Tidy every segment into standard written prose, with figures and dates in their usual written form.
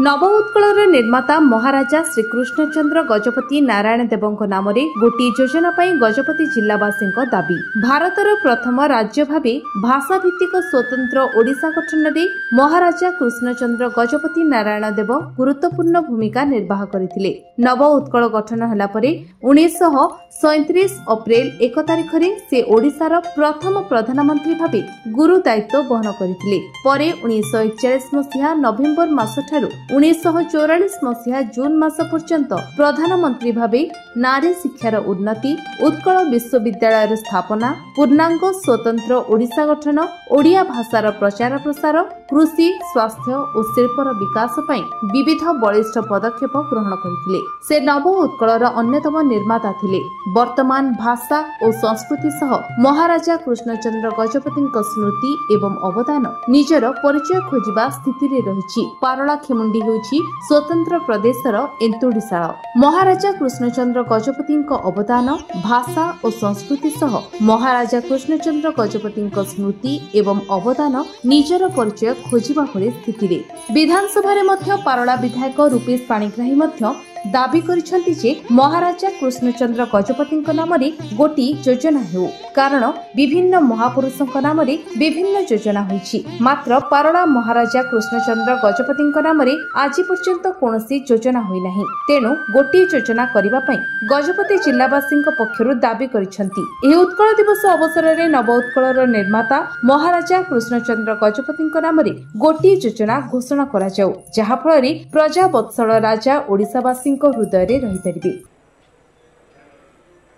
नव उत्कलर निर्माता महाराजा श्रीकृष्णचंद्र गजपति नारायण देवଙ୍କ नामरे गोटी योजना ପାଇଁ गजपति जिल्लावासीଙ୍କ दाबी। भारतर प्रथम राज्य भावे भाषा भित्तिक स्वतंत्र ओडिशा गठन में महाराजा कृष्णचंद्र गजपति नारायण देव गुरुत्वपूर्ण भूमिका निर्वाह करथिले। नव उत्कल गठन हला परे 1937 अप्रैल 1 तारिख रे से ओडिशार प्रथम प्रधानमंत्री भावे गुरु दायित्व वहन करथिले। परे 1941 मसिहा नवेम्बर मास ठारू 1944 मसीहा जून मास पर्यंत प्रधानमंत्री भावे नारी शिक्षार उन्नति, उत्कल विश्वविद्यालय स्थापना, पूर्णांग स्वतंत्र ओडिशा गठन, ओडिया भाषार प्रचार प्रसार, कृषि, स्वास्थ्य और शिल्पर विकास पई विविध बलिष्ठ पदक्षेप ग्रहण करथिले। से नव उत्कलर अन्यतम निर्माता थिले। वर्तमान भाषा और संस्कृति सह महाराजा कृष्णचंद्र गजपतिଙ୍କ स्मृति एवं अवदान निजर परिचय खोजिबा स्थिति रे रहिछि। पारला खेमुंडी होछि स्वतंत्र प्रदेशर एन्तुडीशाल। महाराजा कृष्णचंद्र गजपतिଙ୍କ अवदान भाषा और संस्कृति सह महाराजा कृष्णचंद्र गजपतिଙ୍କ स्मृति एवं अवदान निजर परिचय खोजिबा भली स्थिति रे विधानसभा रे मध्य पारला विधायक रूपेश पाणिग्राही मध्य दाबी करिसेंति जे महाराजा कृष्णचंद्र गजपतिଙ୍କ नामरे गोटी योजना हेउ, कारण विभिन्न महापुरुषଙ୍କ नामरे विभिन्न योजना होइछि। मात्र पारला महाराजा कृष्णचंद्र गजपतिଙ୍କ नामरे आज पर्यंत कोनोसी योजना होई नाही। तेनु गोटी योजना करिबा पई गजपति जिल्लावासीଙ୍କ पक्षरु दाबी करिसेंति। एही उत्कल दिवस अवसर रे नव उत्कलर निर्माता महाराजा कृष्णचंद्र गजपतिଙ୍କ नामरे गोटी योजना घोषणा करा जाउ, जहा फल रे प्रजा वत्सल राजा ओडिसावासी हृदय रे रही परिबे।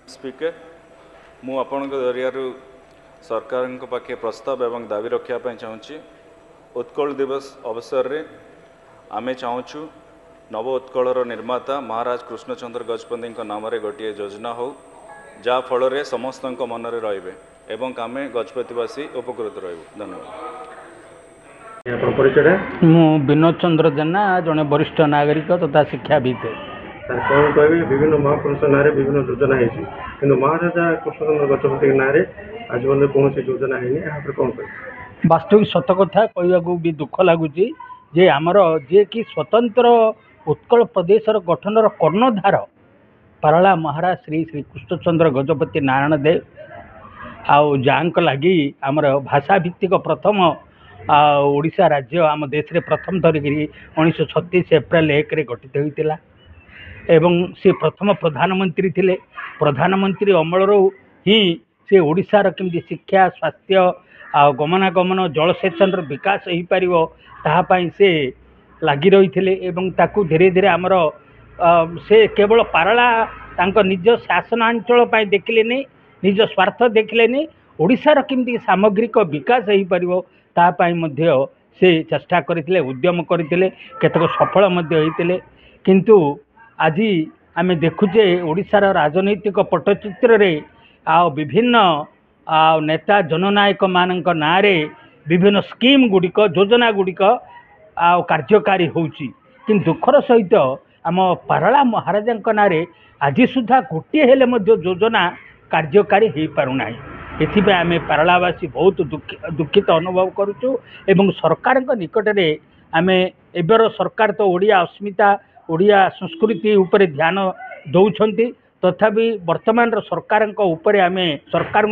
स्पीकर मु आपन जरियारू सरकार पाखे प्रस्ताव एवं दाबी रखा चाहूँगी। उत्कल दिवस अवसर रे आमे चाहूँ नव उत्कलर निर्माता महाराज कृष्णचंद्र गजपति नाम रे गोटे योजना हो, जहा फल समस्त मन रे रहिबे एवं आमे गजपतिवासी उपकृत रहिबे। धन्यवाद। मु विनोद चंद्र जेना जड़े वरिष्ठ नागरिक तथा शिक्षाविद। सर कौन कह विभिन्न महापुरुष ना विभिन्न योजना है कि महाराजा कृष्णचंद्र गजपति ना आज बंद कौन योजना है कौन कह वास्तविक सत कथा कहू भी दुख लगुच जे आमर जे कि स्वतंत्र उत्कल प्रदेशर गठनर कर्णधार पारला महाराज श्री श्री कृष्णचंद्र गजपति नारायण देव आउ जांक लगी आमर भाषा भित्तिक प्रथम ओडिशा राज्य आम देश रे प्रथम धरिक 1936 एप्रिल 1 रे गठित होता एवं से प्रथम प्रधानमंत्री थिले। प्रधानमंत्री अमल ही से ओडिशार केमती शिक्षा, स्वास्थ्य गमनागमन, जलसेचन विकास हो पार ताहापाई से लगी रही थे एवं ताकू धीरे धीरे आमर से केवल पारला तांको निज शासनांचल देखिले नहीं, निज स्वार्थ देखिले नहीं, ओडिशार केमती सामग्रिक विकास हो पार तापाई मध्य से चेष्टा करथिले, उद्यम करथिले, केतक सफल मध्य होइतिले। किंतु आज आमे देखुचे ओडिशार राजनैतिक पट्टचित्र रे विभिन्न नेता जननायक मानक नारे विभिन्न स्कीम गुड़िक योजना गुड़िक कार्यकारी होउची, किंतु दुखर सहित आम पारला महाराजा नारे आज सुधा गोटे हेले मध्य योजना कार्यकारी हो पारुना। एथिपे आमे पारलावासी बहुत दुखित अनुभव करुचु एवं सरकार निकट में आमे एबर सरकार तो ओडिया अस्मिता ओडिया संस्कृति उपरे ध्यान दौरान तथापि वर्तमान सरकार उपरे आमे सरकार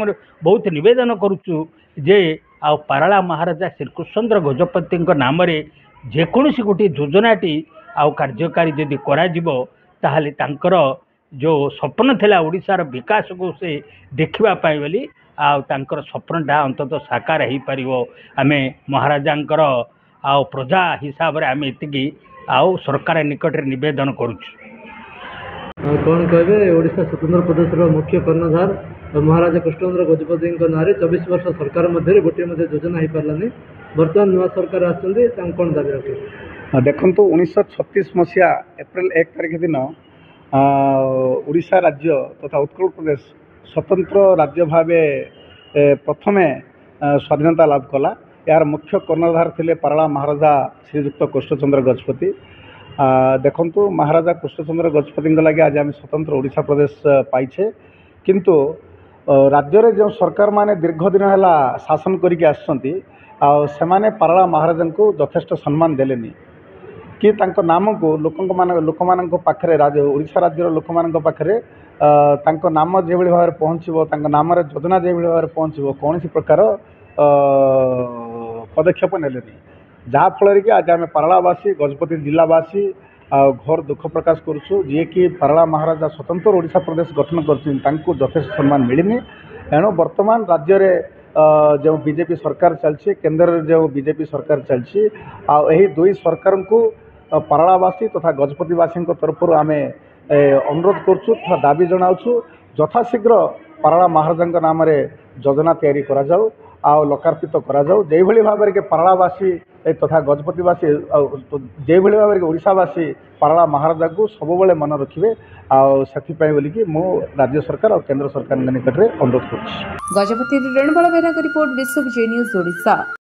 बहुत निवेदन करुचु जे आ पारला महाराजा श्रीकृष्णचंद्र गजपति नाम रे जेकोसी गोटे योजनाटी कार्यकारी जदि कराजिबो ताहले तांकर जो स्वप्न थिला ओडिशार विकास को से देखिबा पाई बोली आंकर स्वप्नटा अंततः साकार हो पार। आमे महाराजांकर प्रजा हिसाब रे आमे एतिकी सरकार निकट रे निवेदन करुछु। कौन कहे ओडिशा स्वतंत्र प्रदेश मुख्य कर्णधार महाराजा कृष्णचंद्र गजपति ना 24 वर्ष सरकार मध्य गोटे योजना हो पारानी। बर्तमान नुआ सरकार आसुँच कौन दाबी रखे देखु 1936 मसीहा एप्रिल 1 तारिख दिन ओडिशा राज्य तथा उत्कल प्रदेश स्वतंत्र राज्य भावे प्रथमे स्वाधीनता लाभ कला। यार मुख्य कर्णधार थिले पारला महाराजा श्रीजुक्त कृष्णचंद्र गजपति। देखंतु महाराजा कृष्णचंद्र गजपति लगे आज आम स्वतंत्र ओडिशा प्रदेश पाइछे, किंतु राज्य रे जो सरकार माने दीर्घ दिन है शासन करके आसछंती से पारला महाराजा को यथेष्ट सम्मान देलेनी। कि तांको नाम को लोक पाखरे ओडिशा राज्यर लोक पाखरे तांको नाम जो भाव में पहुँचो नाम योजना जो भाव में पहुँचो कौन प्रकार पदक्षेप नेले जहाँफल कि आज आम पारलावासी गजपति जिलावासी घोर दुख प्रकाश करुँ जी कि पारला महाराजा स्वतंत्र ओडिशा प्रदेश गठन कर यथेष्ट सम्मान मिलनी एणु वर्तमान राज्य में जो बीजेपी सरकार चलती केंद्र में जो बीजेपी सरकार चलती आई दुई सरकार को पारलावासी तथा गजपतिवासी तरफ आम अनुरोध करुँ तथा दाबी जनाऊँ यथाशीघ्र पारला महाराजा नाम योजना तैयारी करा जाऊ लोकार्पित करा जाऊ जे भली भाव में पारलावासी तथा गजपतिवासी जे भली भाव में ओडिशावासी पारला महाराजा को सबुबले मन रखिए आपाई बोलिकी मो राज्य सरकार और केंद्र सरकार निकट में अनुरोध कर गजपति रणबल बेहरा रिपोर्ट विश्व विजय न्यूज ओडिशा।